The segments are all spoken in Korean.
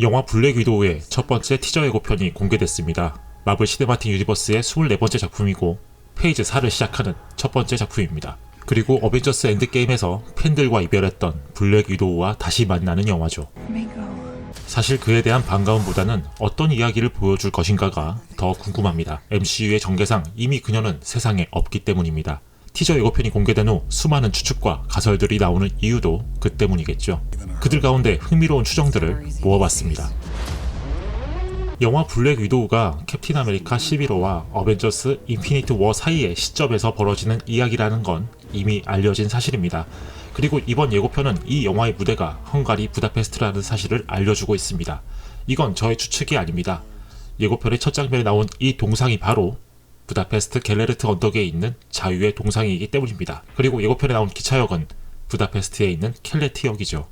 영화 블랙 위도우의 첫 번째 티저 예고편이 공개됐습니다. 마블 시네마틱 유니버스의 24번째 작품이고 페이즈 4를 시작하는 첫 번째 작품입니다. 그리고 어벤져스 엔드게임에서 팬들과 이별했던 블랙 위도우와 다시 만나는 영화죠. 사실 그에 대한 반가움보다는 어떤 이야기를 보여줄 것인가가 더 궁금합니다. MCU의 전개상 이미 그녀는 세상에 없기 때문입니다. 티저 예고편이 공개된 후 수많은 추측과 가설들이 나오는 이유도 그 때문이겠죠. 그들 가운데 흥미로운 추정들을 모아봤습니다. 영화 블랙 위도우가 캡틴 아메리카 11호와 어벤져스 인피니트 워 사이의 시점에서 벌어지는 이야기라는 건 이미 알려진 사실입니다. 그리고 이번 예고편은 이 영화의 무대가 헝가리 부다페스트라는 사실을 알려주고 있습니다. 이건 저의 추측이 아닙니다. 예고편의 첫 장면에 나온 이 동상이 바로 부다페스트 갤레르트 언덕에 있는 자유의 동상이기 때문입니다. 그리고 예고편에 나온 기차역은 부다페스트에 있는 켈레티역이죠.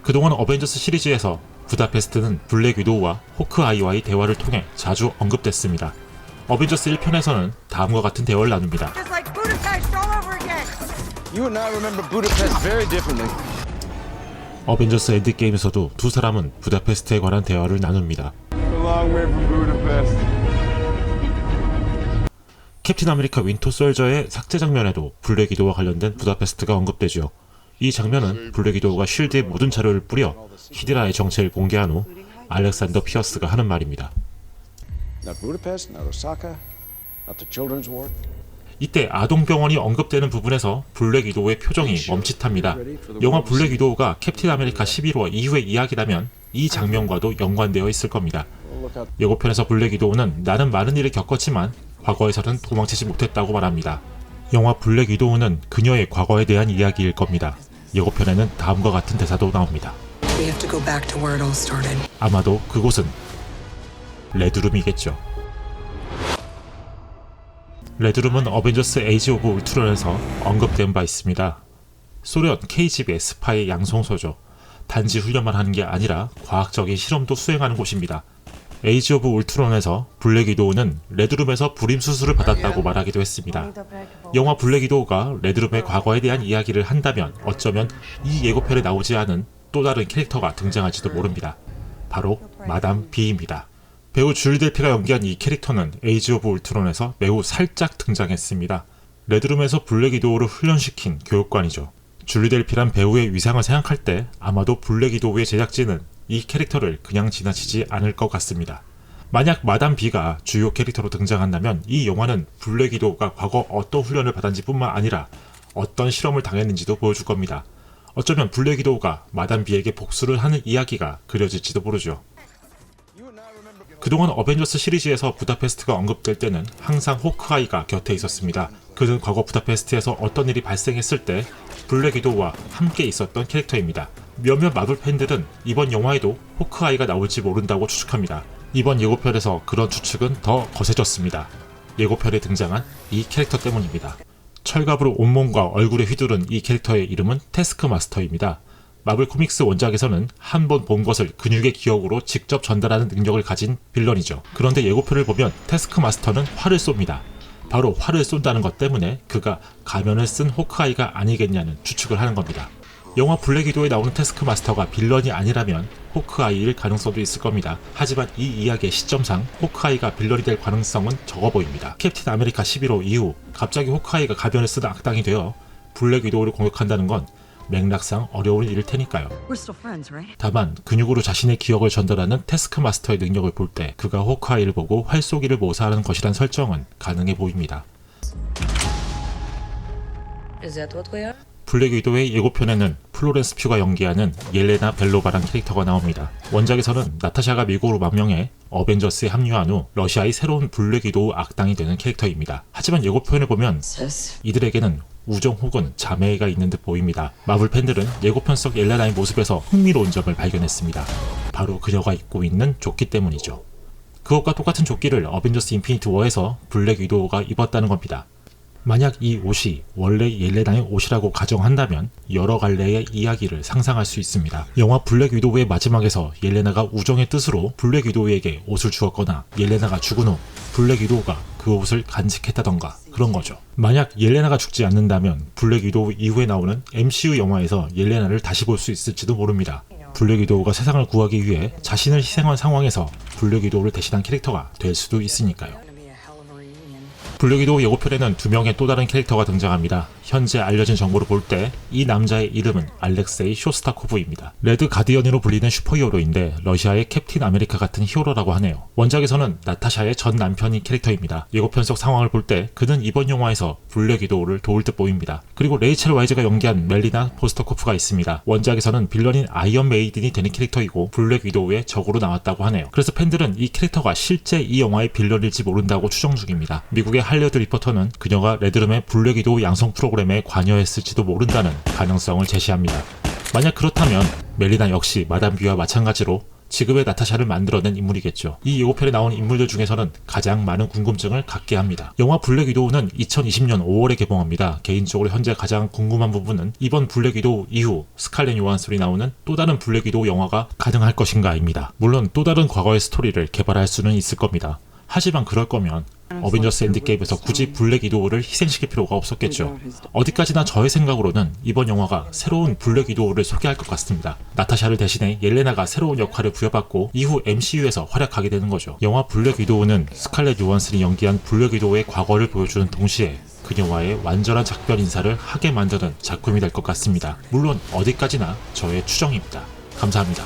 그동안 어벤져스 시리즈에서 부다페스트는 블랙 위도우와 호크아이와의 대화를 통해 자주 언급됐습니다. 어벤져스 1편에서는 다음과 같은 대화를 나눕니다. 어벤져스 엔드게임에서도 두 사람은 부다페스트에 관한 대화를 나눕니다. 캡틴 아메리카 윈터 솔저의 삭제 장면에도 블랙 위도우와 관련된 부다페스트가 언급되죠. 이 장면은 블랙 위도우가 쉴드에 모든 자료를 뿌려 히드라의 정체를 공개한 후 알렉산더 피어스가 하는 말입니다. 이때 아동병원이 언급되는 부분에서 블랙 위도우의 표정이 멈칫합니다. 영화 블랙 위도우가 캡틴 아메리카 11호 이후의 이야기라면 이 장면과도 연관되어 있을 겁니다. 예고편에서 블랙 위도우는 나는 많은 일을 겪었지만 과거에서는 도망치지 못했다고 말합니다. 영화 블랙 위도우는 그녀의 과거에 대한 이야기일 겁니다. 예고편에는 다음과 같은 대사도 나옵니다. 아마도 그곳은 레드룸이겠죠. 레드룸은 어벤져스 에이지 오브 울트론에서 언급된 바 있습니다. 소련 KGB의 스파이 양성소죠. 단지 훈련만 하는 게 아니라 과학적인 실험도 수행하는 곳입니다. 에이지 오브 울트론에서 블랙 위도우는 레드룸에서 불임 수술을 받았다고 말하기도 했습니다. 영화 블랙 위도우가 레드룸의 과거에 대한 이야기를 한다면 어쩌면 이 예고편에 나오지 않은 또 다른 캐릭터가 등장할지도 모릅니다. 바로 마담 B입니다. 배우 줄리 델피가 연기한 이 캐릭터는 에이지 오브 울트론에서 매우 살짝 등장했습니다. 레드룸에서 블랙 위도우를 훈련시킨 교육관이죠. 줄리 델피란 배우의 위상을 생각할 때 아마도 블랙 위도우의 제작진은 이 캐릭터를 그냥 지나치지 않을 것 같습니다. 만약 마담 B가 주요 캐릭터로 등장한다면 이 영화는 블랙 위도우가 과거 어떤 훈련을 받았는지 뿐만 아니라 어떤 실험을 당했는지도 보여줄 겁니다. 어쩌면 블랙 위도우가 마담 B에게 복수를 하는 이야기가 그려질지도 모르죠. 그동안 어벤져스 시리즈에서 부다페스트가 언급될 때는 항상 호크아이가 곁에 있었습니다. 그는 과거 부다페스트에서 어떤 일이 발생했을 때 블랙 위도우와 함께 있었던 캐릭터입니다. 몇몇 마블 팬들은 이번 영화에도 호크아이가 나올지 모른다고 추측합니다. 이번 예고편에서 그런 추측은 더 거세졌습니다. 예고편에 등장한 이 캐릭터 때문입니다. 철갑으로 온몸과 얼굴에 휘두른 이 캐릭터의 이름은 태스크마스터입니다. 마블 코믹스 원작에서는 한 번 본 것을 근육의 기억으로 직접 전달하는 능력을 가진 빌런이죠. 그런데 예고편을 보면 태스크마스터는 활을 쏩니다. 바로 활을 쏜다는 것 때문에 그가 가면을 쓴 호크아이가 아니겠냐는 추측을 하는 겁니다. 영화 블랙 위도우에 나오는 태스크마스터가 빌런이 아니라면 호크아이일 가능성도 있을 겁니다. 하지만 이 이야기의 시점상 호크아이가 빌런이 될 가능성은 적어 보입니다. 캡틴 아메리카 11호 이후 갑자기 호크아이가 가면을 쓰는 악당이 되어 블랙 위도우를 공격한다는 건 맥락상 어려운 일일 테니까요. 다만 근육으로 자신의 기억을 전달하는 태스크마스터의 능력을 볼 때 그가 호크아이를 보고 활쏘기를 모사하는 것이란 설정은 가능해 보입니다. 블랙 위도우의 예고편에는 플로렌스 퓨가 연기하는 옐레나 벨로바란 캐릭터가 나옵니다. 원작에서는 나타샤가 미국으로 망명해 어벤져스에 합류한 후 러시아의 새로운 블랙 위도우 악당이 되는 캐릭터입니다. 하지만 예고편을 보면 이들에게는 우정 혹은 자매가 있는 듯 보입니다. 마블 팬들은 예고편 속 옐레나의 모습에서 흥미로운 점을 발견했습니다. 바로 그녀가 입고 있는 조끼 때문이죠. 그것과 똑같은 조끼를 어벤져스 인피니트 워에서 블랙 위도우가 입었다는 겁니다. 만약 이 옷이 원래 옐레나의 옷이라고 가정한다면 여러 갈래의 이야기를 상상할 수 있습니다. 영화 블랙 위도우의 마지막에서 옐레나가 우정의 뜻으로 블랙 위도우에게 옷을 주었거나 옐레나가 죽은 후 블랙 위도우가 그 옷을 간직했다던가 그런 거죠. 만약 옐레나가 죽지 않는다면 블랙 위도우 이후에 나오는 MCU 영화에서 옐레나를 다시 볼 수 있을지도 모릅니다. 블랙 위도우가 세상을 구하기 위해 자신을 희생한 상황에서 블랙 위도우를 대신한 캐릭터가 될 수도 있으니까요. 블랙 위도우 예고편에는 두 명의 또 다른 캐릭터가 등장합니다. 현재 알려진 정보를 볼 때 이 남자의 이름은 알렉세이 쇼스타코브입니다. 레드 가디언으로 불리는 슈퍼히어로인데 러시아의 캡틴 아메리카 같은 히어로라고 하네요. 원작에서는 나타샤의 전 남편인 캐릭터입니다. 예고편 속 상황을 볼 때 그는 이번 영화에서 블랙 위도우를 도울 듯 보입니다. 그리고 레이첼 와이즈가 연기한 멜리나 보스터코프가 있습니다. 원작에서는 빌런인 아이언 메이든이 되는 캐릭터이고 블랙 위도우의 적으로 나왔다고 하네요. 그래서 팬들은 이 캐릭터가 실제 이 영화의 빌런일지 모른다고 추정 중입니다. 미국의 할리우드 리포터는 그녀가 레드룸의 블랙 위도우 양성 프로그램에 관여했을지도 모른다는 가능성을 제시합니다. 만약 그렇다면 멜리나 역시 마담 뷰와 마찬가지로 지금의 나타샤를 만들어낸 인물이겠죠. 이 예고편에 나온 인물들 중에서는 가장 많은 궁금증을 갖게 합니다. 영화 블랙 위도우는 2020년 5월에 개봉합니다. 개인적으로 현재 가장 궁금한 부분은 이번 블랙 위도우 이후 스칼렛 요한슨이 나오는 또 다른 블랙 위도우 영화가 가능할 것인가입니다. 물론 또 다른 과거의 스토리를 개발할 수는 있을 겁니다. 하지만 그럴 거면 어벤져스 엔드게임에서 굳이 블랙 위도우를 희생시킬 필요가 없었겠죠. 어디까지나 저의 생각으로는 이번 영화가 새로운 블랙 위도우를 소개할 것 같습니다. 나타샤를 대신해 옐레나가 새로운 역할을 부여받고 이후 MCU에서 활약하게 되는 거죠. 영화 블랙 위도우는 스칼렛 요한슨이 연기한 블랙 위도우의 과거를 보여주는 동시에 그녀와의 완전한 작별 인사를 하게 만드는 작품이 될 것 같습니다. 물론 어디까지나 저의 추정입니다. 감사합니다.